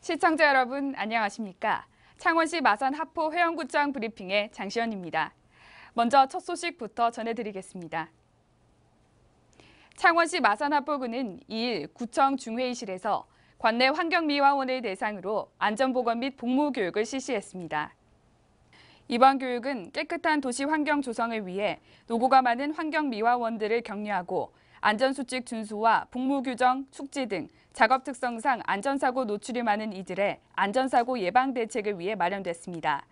시청자 여러분 안녕하십니까? 창원시 마산 하포 회원구청 브리핑의 장시연입니다. 먼저 첫 소식부터 전해드리겠습니다. 창원시 마산 하포구는 2일 구청 중회의실에서 관내 환경미화원을 대상으로 안전보건 및 복무교육을 실시했습니다. 이번 교육은 깨끗한 도시 환경 조성을 위해 노고가 많은 환경미화원들을 격려하고 안전수칙 준수와 복무규정, 숙지 등 작업 특성상 안전사고 노출이 많은 이들의 안전사고 예방 대책을 위해 마련됐습니다.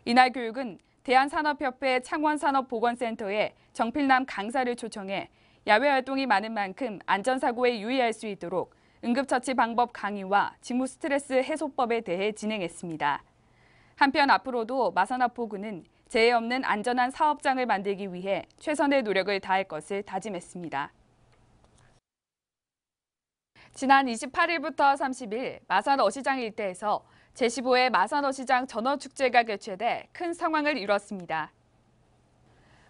이날 교육은 대한산업협회 창원산업보건센터에 정필남 강사를 초청해 야외 활동이 많은 만큼 안전사고에 유의할 수 있도록 응급처치 방법 강의와 직무 스트레스 해소법에 대해 진행했습니다. 한편 앞으로도 마산하포구는 재해 없는 안전한 사업장을 만들기 위해 최선의 노력을 다할 것을 다짐했습니다. 지난 28일부터 30일 마산 어시장 일대에서 제15회 마산 어시장 전어축제가 개최돼 큰 성황을 이뤘습니다.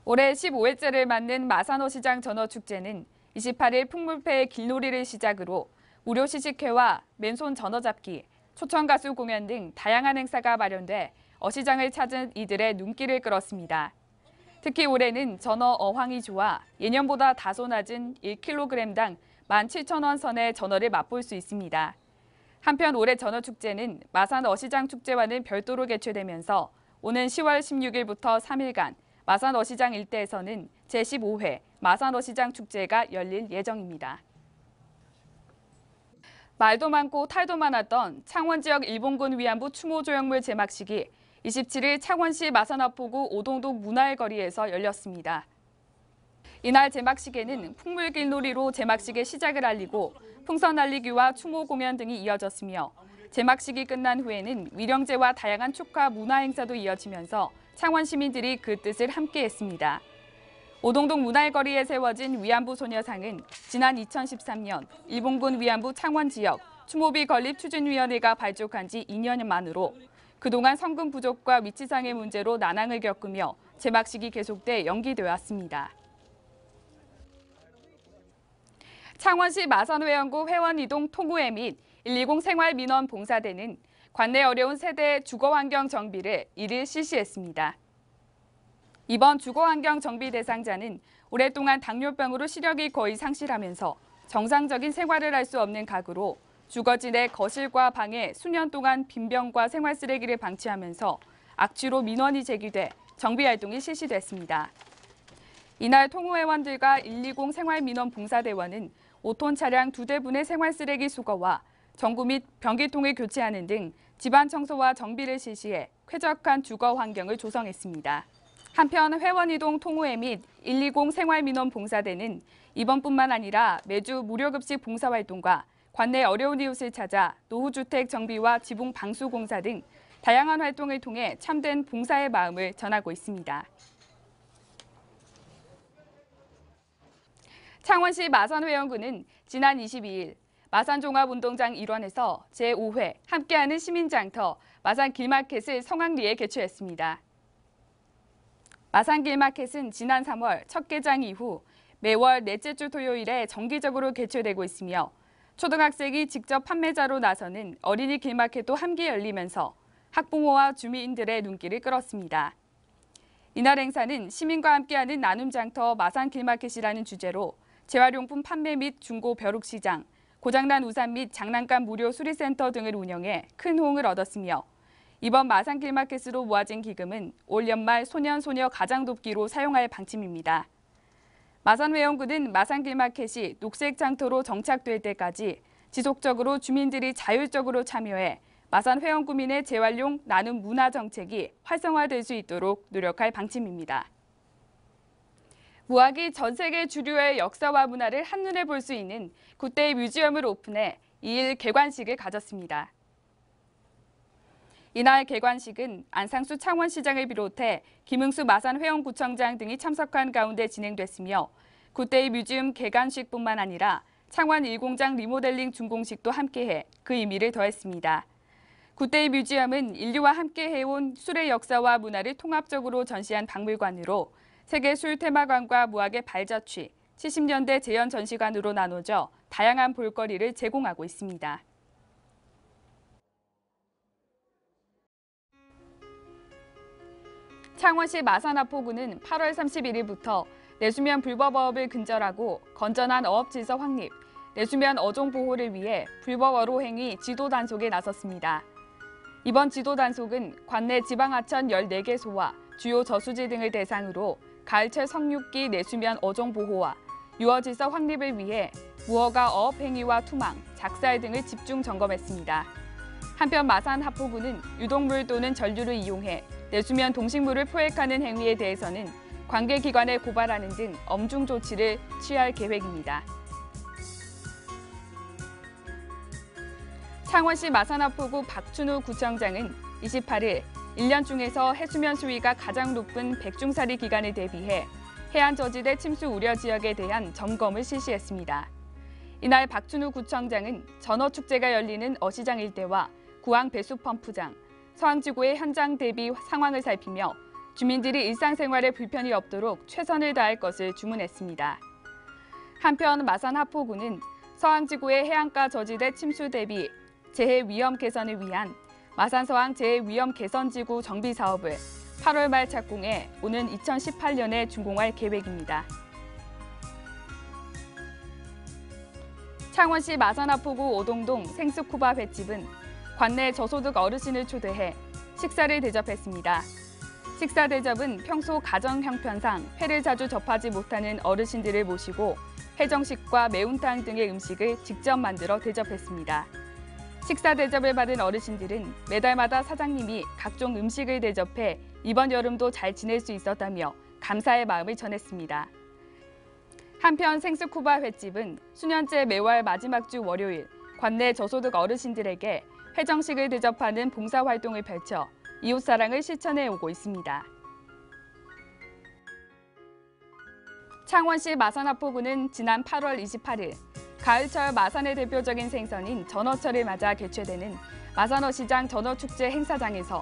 올해 15회째를 맞는 마산 어시장 전어축제는 28일 풍물패의 길놀이를 시작으로 무료 시식회와 맨손 전어잡기, 초청가수 공연 등 다양한 행사가 마련돼 어시장을 찾은 이들의 눈길을 끌었습니다. 특히 올해는 전어 어황이 좋아 예년보다 다소 낮은 1kg당 17,000원 선의 전어를 맛볼 수 있습니다. 한편 올해 전어축제는 마산 어시장 축제와는 별도로 개최되면서 오는 10월 16일부터 3일간 마산 어시장 일대에서는 제15회 마산 어시장 축제가 열릴 예정입니다. 말도 많고 탈도 많았던 창원 지역 일본군 위안부 추모 조형물 제막식이 27일 창원시 마산하포구 오동동 문화일거리에서 열렸습니다. 이날 제막식에는 풍물길놀이로 제막식의 시작을 알리고 풍선 날리기와 추모 공연 등이 이어졌으며 제막식이 끝난 후에는 위령제와 다양한 축하 문화 행사도 이어지면서 창원 시민들이 그 뜻을 함께했습니다. 오동동 문화일거리에 세워진 위안부 소녀상은 지난 2013년 일본군 위안부 창원 지역 추모비 건립 추진위원회가 발족한 지 2년 만으로 그동안 성금 부족과 위치상의 문제로 난항을 겪으며 제막식이 계속돼 연기되어 왔습니다. 창원시 마산회원구 회원이동 통우회 및 120 생활민원봉사대는 관내 어려운 세대의 주거환경 정비를 1일 실시했습니다. 이번 주거환경 정비 대상자는 오랫동안 당뇨병으로 시력이 거의 상실하면서 정상적인 생활을 할 수 없는 가구로 주거지 내 거실과 방에 수년 동안 빈병과 생활쓰레기를 방치하면서 악취로 민원이 제기돼 정비활동이 실시됐습니다. 이날 통우회원들과 120 생활민원봉사대원은 5톤 차량 2대분의 생활쓰레기 수거와 전구 및 변기통을 교체하는 등 집안 청소와 정비를 실시해 쾌적한 주거 환경을 조성했습니다. 한편 회원이동 통우회 및 120 생활민원봉사대는 이번뿐만 아니라 매주 무료급식 봉사활동과 관내 어려운 이웃을 찾아 노후주택 정비와 지붕 방수 공사 등 다양한 활동을 통해 참된 봉사의 마음을 전하고 있습니다. 창원시 마산회원구는 지난 22일 마산종합운동장 일원에서 제5회 함께하는 시민장터 마산길마켓을 성황리에 개최했습니다. 마산길마켓은 지난 3월 첫 개장 이후 매월 넷째 주 토요일에 정기적으로 개최되고 있으며 초등학생이 직접 판매자로 나서는 어린이 길마켓도 함께 열리면서 학부모와 주민들의 눈길을 끌었습니다. 이날 행사는 시민과 함께하는 나눔장터 마산길마켓이라는 주제로 재활용품 판매 및 중고 벼룩시장, 고장난 우산 및 장난감 무료 수리센터 등을 운영해 큰 호응을 얻었으며 이번 마산길마켓으로 모아진 기금은 올 연말 소년소녀 가장돕기로 사용할 방침입니다. 마산회원구는 마산길마켓이 녹색 장터로 정착될 때까지 지속적으로 주민들이 자율적으로 참여해 마산회원구민의 재활용 나눔 문화 정책이 활성화될 수 있도록 노력할 방침입니다. 무학이 전 세계 주류의 역사와 문화를 한눈에 볼 수 있는 굿데이 뮤지엄을 오픈해 2일 개관식을 가졌습니다. 이날 개관식은 안상수 창원시장을 비롯해 김응수 마산회원구청장 등이 참석한 가운데 진행됐으며 굿데이 뮤지엄 개관식뿐만 아니라 창원 1공장 리모델링 준공식도 함께해 그 의미를 더했습니다. 굿데이 뮤지엄은 인류와 함께 해온 술의 역사와 문화를 통합적으로 전시한 박물관으로 세계 술 테마관과 무학의 발자취, 70년대 재현 전시관으로 나눠져 다양한 볼거리를 제공하고 있습니다. 창원시 마산하포구는 8월 31일부터 내수면 불법어업을 근절하고 건전한 어업 질서 확립, 내수면 어종 보호를 위해 불법 어로 행위 지도 단속에 나섰습니다. 이번 지도 단속은 관내 지방하천 14개소와 주요 저수지 등을 대상으로 가을철 성육기 내수면 어종 보호와 유어 질서 확립을 위해 무허가 어업 행위와 투망, 작살 등을 집중 점검했습니다. 한편 마산하포구는 유독물 또는 전류를 이용해 내수면 동식물을 포획하는 행위에 대해서는 관계기관에 고발하는 등 엄중 조치를 취할 계획입니다. 창원시 마산하포구 박춘우 구청장은 28일 1년 중에서 해수면 수위가 가장 높은 백중사리 기간을 대비해 해안 저지대 침수 우려 지역에 대한 점검을 실시했습니다. 이날 박춘우 구청장은 전어축제가 열리는 어시장 일대와 구항 배수펌프장, 서항지구의 현장 대비 상황을 살피며 주민들이 일상생활에 불편이 없도록 최선을 다할 것을 주문했습니다. 한편 마산하포구는 서항지구의 해안가 저지대 침수 대비 재해 위험 개선을 위한 마산서항 재해 위험 개선지구 정비 사업을 8월 말 착공해 오는 2018년에 준공할 계획입니다. 창원시 마산하포구 오동동 생수쿠바 횟집은 관내 저소득 어르신을 초대해 식사를 대접했습니다. 식사 대접은 평소 가정 형편상 회를 자주 접하지 못하는 어르신들을 모시고 해정식과 매운탕 등의 음식을 직접 만들어 대접했습니다. 식사 대접을 받은 어르신들은 매달마다 사장님이 각종 음식을 대접해 이번 여름도 잘 지낼 수 있었다며 감사의 마음을 전했습니다. 한편 생수쿠바 횟집은 수년째 매월 마지막 주 월요일 관내 저소득 어르신들에게 해정식을 대접하는 봉사활동을 펼쳐 이웃사랑을 실천해 오고 있습니다. 창원시 마산하포구는 지난 8월 28일 가을철 마산의 대표적인 생선인 전어철을 맞아 개최되는 마산어시장 전어축제 행사장에서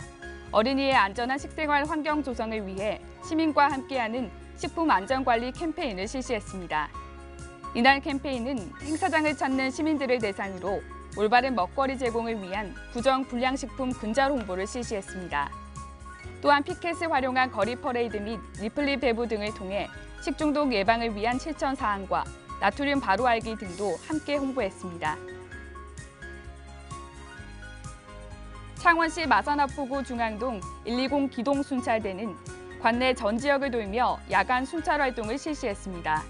어린이의 안전한 식생활 환경 조성을 위해 시민과 함께하는 식품안전관리 캠페인을 실시했습니다. 이날 캠페인은 행사장을 찾는 시민들을 대상으로 올바른 먹거리 제공을 위한 구정 불량식품 근절 홍보를 실시했습니다. 또한 피켓을 활용한 거리 퍼레이드 및 리플릿 배부 등을 통해 식중독 예방을 위한 실천 사항과 나트륨 바로 알기 등도 함께 홍보했습니다. 창원시 마산하포구 중앙동 120 기동 순찰대는 관내 전 지역을 돌며 야간 순찰 활동을 실시했습니다.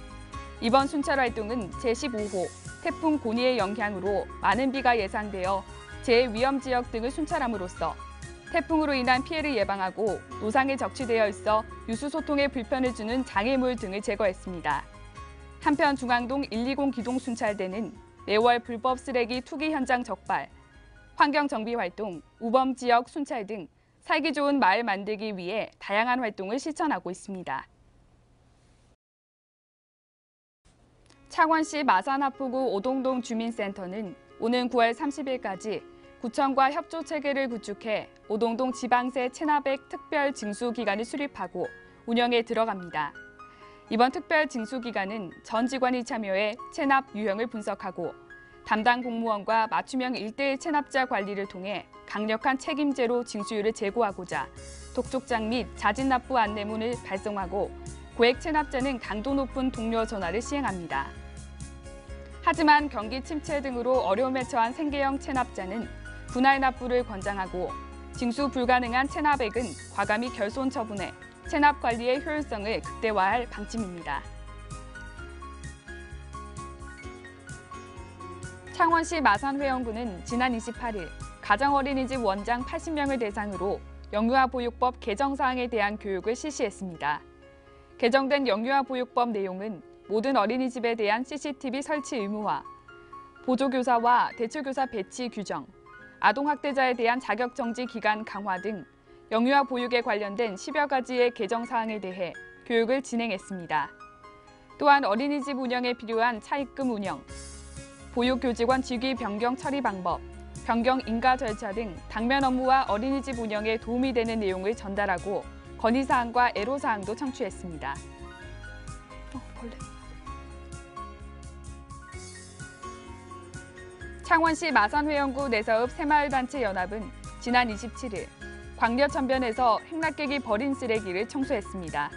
이번 순찰 활동은 제15호 태풍 고니의 영향으로 많은 비가 예상되어 재위험 지역 등을 순찰함으로써 태풍으로 인한 피해를 예방하고 노상에 적치되어 있어 유수 소통에 불편을 주는 장애물 등을 제거했습니다. 한편 중앙동 120 기동 순찰대는 매월 불법 쓰레기 투기 현장 적발, 환경 정비 활동, 우범 지역 순찰 등 살기 좋은 마을 만들기 위해 다양한 활동을 실천하고 있습니다. 창원시 마산하포구 오동동 주민센터는 오는 9월 30일까지 구청과 협조 체계를 구축해 오동동 지방세 체납액 특별 징수 기간을 수립하고 운영에 들어갑니다. 이번 특별 징수 기간은 전 직원이 참여해 체납 유형을 분석하고 담당 공무원과 맞춤형 1:1 체납자 관리를 통해 강력한 책임제로 징수율을 제고하고자 독촉장 및 자진납부 안내문을 발송하고 고액 체납자는 강도 높은 독려 전화를 시행합니다. 하지만 경기 침체 등으로 어려움에 처한 생계형 체납자는 분할 납부를 권장하고 징수 불가능한 체납액은 과감히 결손 처분해 체납 관리의 효율성을 극대화할 방침입니다. 창원시 마산회원구는 지난 28일 가정어린이집 원장 80명을 대상으로 영유아 보육법 개정 사항에 대한 교육을 실시했습니다. 개정된 영유아 보육법 내용은 모든 어린이집에 대한 CCTV 설치 의무화, 보조교사와 대처교사 배치 규정, 아동학대자에 대한 자격정지 기간 강화 등 영유아 보육에 관련된 10여 가지의 개정 사항에 대해 교육을 진행했습니다. 또한 어린이집 운영에 필요한 차입금 운영, 보육교직원 직위 변경 처리 방법, 변경 인가 절차 등 당면 업무와 어린이집 운영에 도움이 되는 내용을 전달하고 건의사항과 애로사항도 청취했습니다. 벌레. 창원시 마산회원구 내서읍 새마을단체 연합은 지난 27일 광려천변에서 행락객이 버린 쓰레기를 청소했습니다.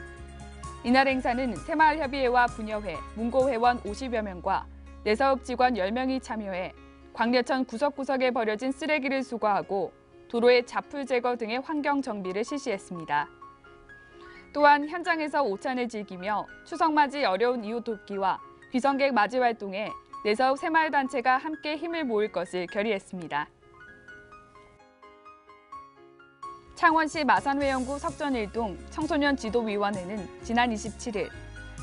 이날 행사는 새마을협의회와 부녀회, 문고회원 50여 명과 내사업 직원 10명이 참여해 광려천 구석구석에 버려진 쓰레기를 수거하고 도로의 잡풀 제거 등의 환경 정비를 실시했습니다. 또한 현장에서 오찬을 즐기며 추석맞이 어려운 이웃 돕기와 귀성객 맞이 활동에 내사업 새마을단체가 함께 힘을 모을 것을 결의했습니다. 창원시 마산회원구 석전일동 청소년 지도위원회는 지난 27일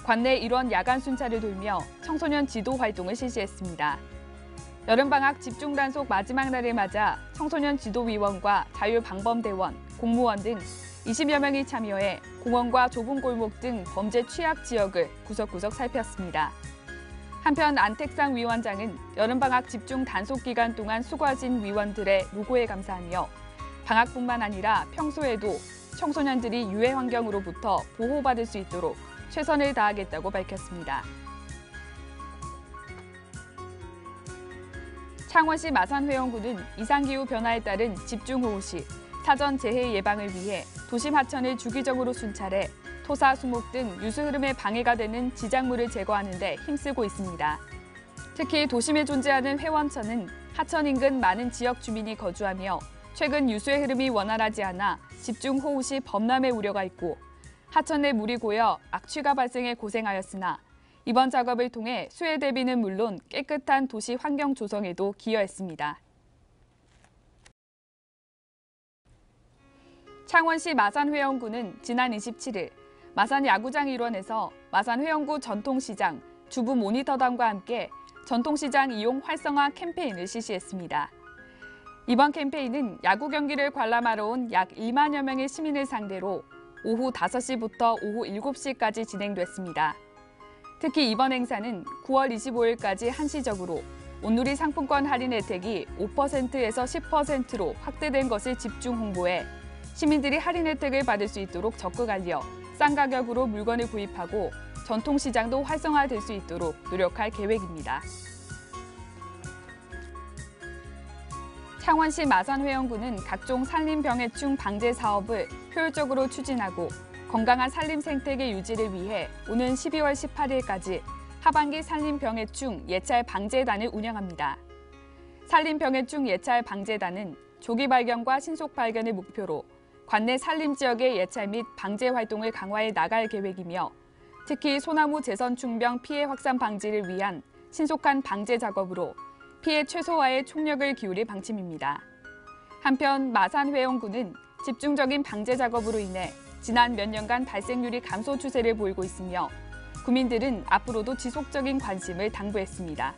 관내 일원 야간 순찰을 돌며 청소년 지도 활동을 실시했습니다. 여름방학 집중단속 마지막 날을 맞아 청소년 지도위원과 자율방범대원, 공무원 등 20여 명이 참여해 공원과 좁은 골목 등 범죄 취약 지역을 구석구석 살폈습니다. 한편 안택상 위원장은 여름방학 집중 단속 기간 동안 수고하신 위원들의 노고에 감사하며 방학뿐만 아니라 평소에도 청소년들이 유해 환경으로부터 보호받을 수 있도록 최선을 다하겠다고 밝혔습니다. 창원시 마산회원구는 이상기후 변화에 따른 집중호우 시 사전 재해 예방을 위해 도심 하천을 주기적으로 순찰해 토사, 수목 등 유수 흐름에 방해가 되는 지작물을 제거하는 데 힘쓰고 있습니다. 특히 도심에 존재하는 회원천은 하천 인근 많은 지역 주민이 거주하며 최근 유수의 흐름이 원활하지 않아 집중호우 시 범람의 우려가 있고 하천 내 물이 고여 악취가 발생해 고생하였으나 이번 작업을 통해 수해 대비는 물론 깨끗한 도시 환경 조성에도 기여했습니다. 창원시 마산회원구는 지난 27일 마산 야구장 일원에서 마산회원구 전통시장, 주부 모니터단과 함께 전통시장 이용 활성화 캠페인을 실시했습니다. 이번 캠페인은 야구 경기를 관람하러 온 약 1만여 명의 시민을 상대로 오후 5시부터 오후 7시까지 진행됐습니다. 특히 이번 행사는 9월 25일까지 한시적으로 온누리 상품권 할인 혜택이 5%에서 10%로 확대된 것을 집중 홍보해 시민들이 할인 혜택을 받을 수 있도록 적극 알려 싼 가격으로 물건을 구입하고 전통시장도 활성화될 수 있도록 노력할 계획입니다. 창원시 마산회원구는 각종 산림병해충 방제 사업을 효율적으로 추진하고 건강한 산림 생태계 유지를 위해 오는 12월 18일까지 하반기 산림병해충 예찰 방제단을 운영합니다. 산림병해충 예찰 방제단은 조기 발견과 신속 발견을 목표로 관내 산림 지역의 예찰 및 방제 활동을 강화해 나갈 계획이며 특히 소나무 재선충병 피해 확산 방지를 위한 신속한 방제 작업으로 피해 최소화에 총력을 기울일 방침입니다. 한편 마산회원구는 집중적인 방제 작업으로 인해 지난 몇 년간 발생률이 감소 추세를 보이고 있으며 구민들은 앞으로도 지속적인 관심을 당부했습니다.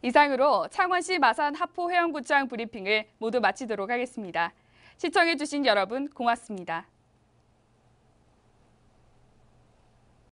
이상으로 창원시 마산 하포 회원구청 브리핑을 모두 마치도록 하겠습니다. 시청해주신 여러분 고맙습니다.